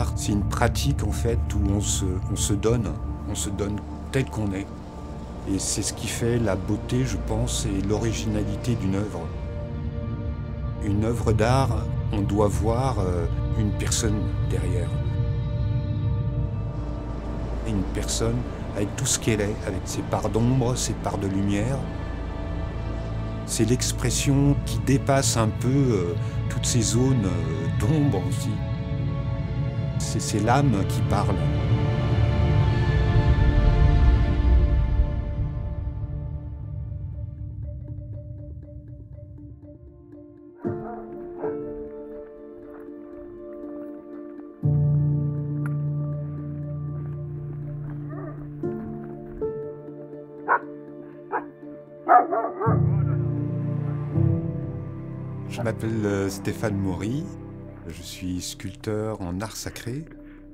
l'art, c'est une pratique en fait où on se donne tel qu'on est. Et c'est ce qui fait la beauté, je pense, et l'originalité d'une œuvre. Une œuvre d'art, on doit voir une personne derrière. Une personne avec tout ce qu'elle est, avec ses parts d'ombre, ses parts de lumière. C'est l'expression qui dépasse un peu toutes ces zones d'ombre aussi. C'est l'âme qui parle. Je m'appelle Stéphane Maury, je suis sculpteur en art sacré.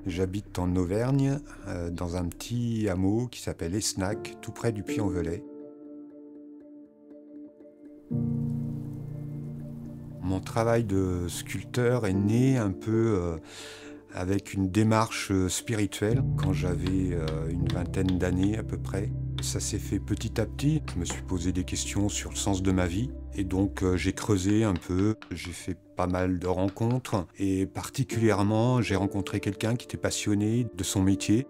J'habite en Auvergne, dans un petit hameau qui s'appelle Esnac, tout près du Puy-en-Velay. Mon travail de sculpteur est né un peu avec une démarche spirituelle quand j'avais une vingtaine d'années à peu près. Ça s'est fait petit à petit. Je me suis posé des questions sur le sens de ma vie. Et donc j'ai creusé un peu, j'ai fait pas mal de rencontres. Et particulièrement, j'ai rencontré quelqu'un qui était passionné de son métier.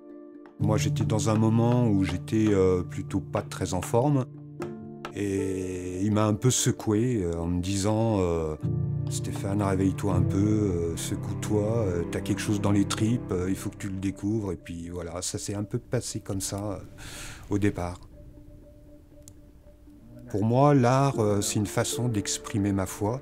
Moi, j'étais dans un moment où j'étais plutôt pas très en forme. Et il m'a un peu secoué en me disant Stéphane, réveille-toi un peu, secoue-toi, t'as quelque chose dans les tripes, il faut que tu le découvres. Et puis voilà, ça s'est un peu passé comme ça au départ. Pour moi, l'art, c'est une façon d'exprimer ma foi.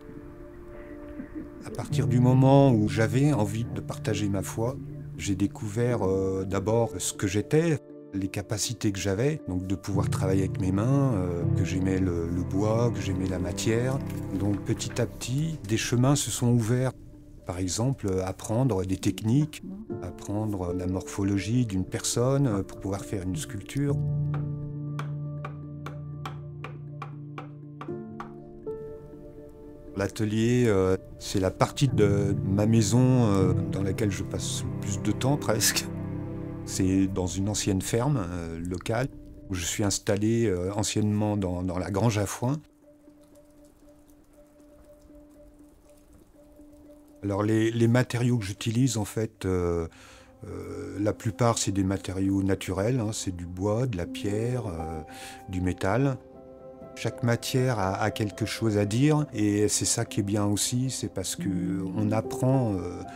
À partir du moment où j'avais envie de partager ma foi, j'ai découvert d'abord ce que j'étais, les capacités que j'avais, donc de pouvoir travailler avec mes mains, que j'aimais le bois, que j'aimais la matière. Donc petit à petit, des chemins se sont ouverts. Par exemple, apprendre des techniques, apprendre la morphologie d'une personne pour pouvoir faire une sculpture. L'atelier, c'est la partie de ma maison dans laquelle je passe le plus de temps presque. C'est dans une ancienne ferme locale où je suis installé anciennement dans la grange à foin. Alors les matériaux que j'utilise en fait, la plupart c'est des matériaux naturels, hein, c'est du bois, de la pierre, du métal. Chaque matière a quelque chose à dire et c'est ça qui est bien aussi, c'est parce qu'on apprend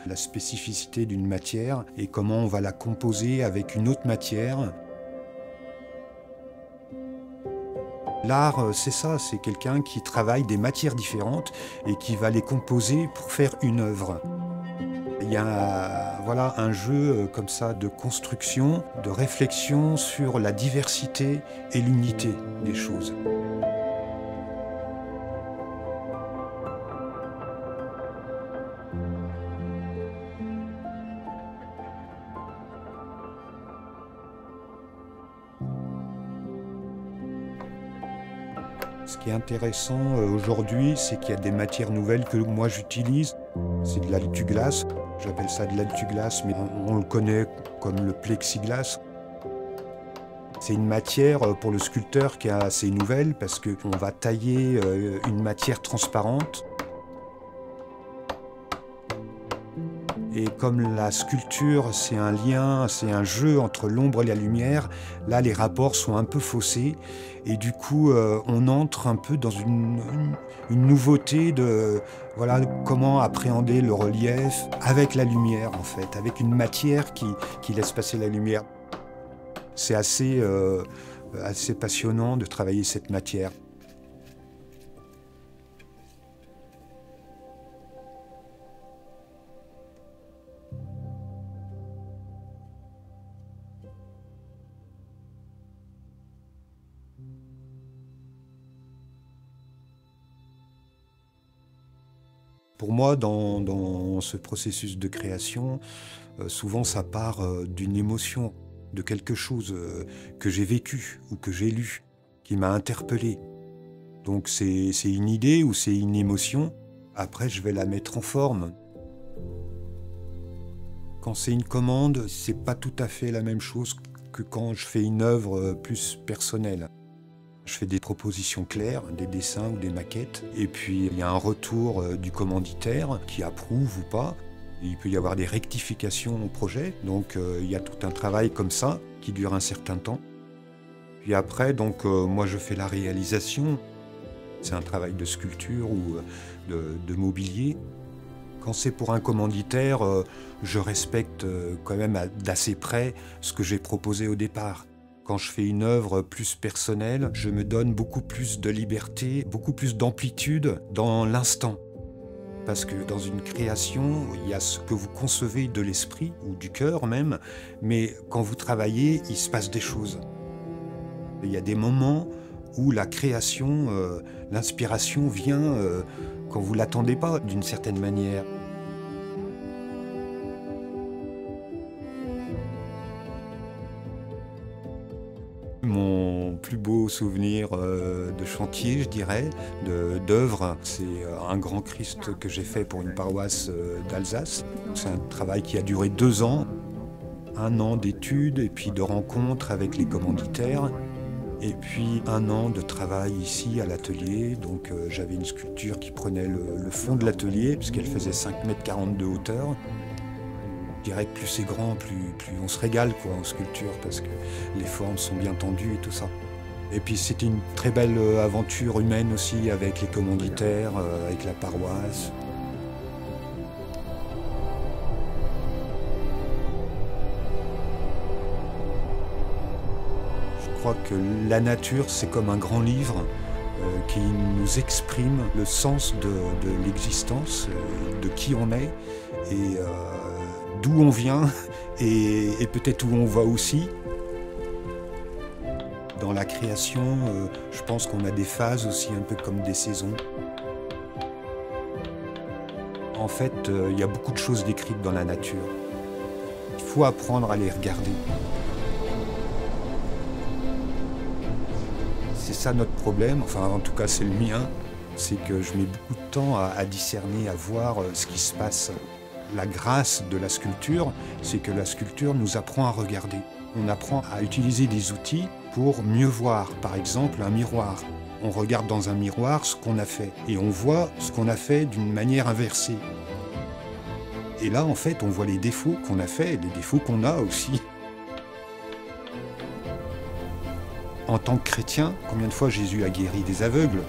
la spécificité d'une matière et comment on va la composer avec une autre matière. L'art, c'est ça, c'est quelqu'un qui travaille des matières différentes et qui va les composer pour faire une œuvre. Il y a voilà, un jeu comme ça de construction, de réflexion sur la diversité et l'unité des choses. Ce qui est intéressant aujourd'hui, c'est qu'il y a des matières nouvelles que moi j'utilise. C'est de l'altuglas. J'appelle ça de l'altuglas, mais on le connaît comme le plexiglas. C'est une matière pour le sculpteur qui est assez nouvelle parce qu'on va tailler une matière transparente. Et comme la sculpture, c'est un lien, c'est un jeu entre l'ombre et la lumière, là, les rapports sont un peu faussés. Et du coup, on entre un peu dans une nouveauté de voilà, comment appréhender le relief avec la lumière, en fait, avec une matière qui laisse passer la lumière. C'est assez passionnant de travailler cette matière. Pour moi, dans ce processus de création, souvent ça part d'une émotion, de quelque chose que j'ai vécu ou que j'ai lu, qui m'a interpellé. Donc c'est une idée ou c'est une émotion. Après, je vais la mettre en forme. Quand c'est une commande, c'est pas tout à fait la même chose que quand je fais une œuvre plus personnelle. Je fais des propositions claires, des dessins ou des maquettes, et puis il y a un retour du commanditaire qui approuve ou pas. Il peut y avoir des rectifications au projet, donc il y a tout un travail comme ça qui dure un certain temps. Puis après, donc moi je fais la réalisation. C'est un travail de sculpture ou de mobilier. Quand c'est pour un commanditaire, je respecte quand même d'assez près ce que j'ai proposé au départ. Quand je fais une œuvre plus personnelle, je me donne beaucoup plus de liberté, beaucoup plus d'amplitude dans l'instant. Parce que dans une création, il y a ce que vous concevez de l'esprit, ou du cœur même, mais quand vous travaillez, il se passe des choses. Il y a des moments où la création, l'inspiration vient quand vous ne l'attendez pas, d'une certaine manière. Mon plus beau souvenir de chantier, je dirais, d'œuvre, c'est un grand Christ que j'ai fait pour une paroisse d'Alsace. C'est un travail qui a duré 2 ans, 1 an d'études et puis de rencontres avec les commanditaires. Et puis 1 an de travail ici à l'atelier. Donc j'avais une sculpture qui prenait le fond de l'atelier, puisqu'elle faisait 5,40 m de hauteur. Je dirais que plus c'est grand, plus on se régale quoi, en sculpture, parce que les formes sont bien tendues et tout ça. Et puis c'était une très belle aventure humaine aussi, avec les commanditaires, avec la paroisse. Je crois que la nature, c'est comme un grand livre qui nous exprime le sens de l'existence, de qui on est et d'où on vient et peut-être où on va aussi. Dans la création, je pense qu'on a des phases aussi un peu comme des saisons. En fait, il y a beaucoup de choses décrites dans la nature. Il faut apprendre à les regarder. C'est ça notre problème, enfin en tout cas c'est le mien, c'est que je mets beaucoup de temps à discerner, à voir ce qui se passe. La grâce de la sculpture, c'est que la sculpture nous apprend à regarder. On apprend à utiliser des outils pour mieux voir, par exemple un miroir. On regarde dans un miroir ce qu'on a fait et on voit ce qu'on a fait d'une manière inversée. Et là en fait on voit les défauts qu'on a fait et les défauts qu'on a aussi. En tant que chrétien, combien de fois Jésus a guéri des aveugles?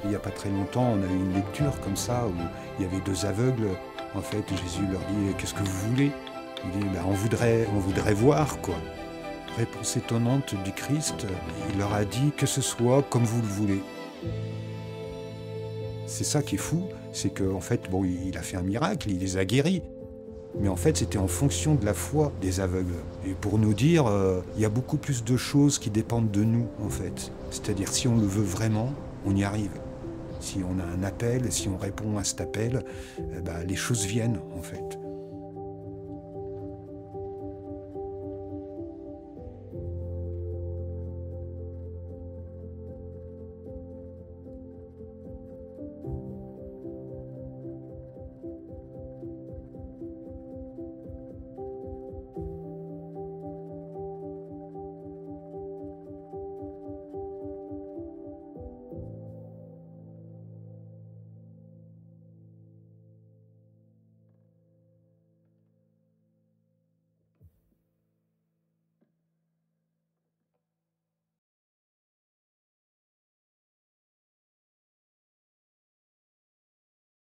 Il n'y a pas très longtemps, on a eu une lecture comme ça où il y avait 2 aveugles. En fait, Jésus leur dit « Qu'est-ce que vous voulez ?» Il dit « On voudrait voir, quoi. » Réponse étonnante du Christ, il leur a dit « Que ce soit comme vous le voulez. » C'est ça qui est fou, c'est qu'en fait, bon, il a fait un miracle, il les a guéris. Mais en fait, c'était en fonction de la foi des aveugles. Et pour nous dire, il y a beaucoup plus de choses qui dépendent de nous, en fait. C'est-à-dire, si on le veut vraiment, on y arrive. Si on a un appel, si on répond à cet appel, les choses viennent, en fait.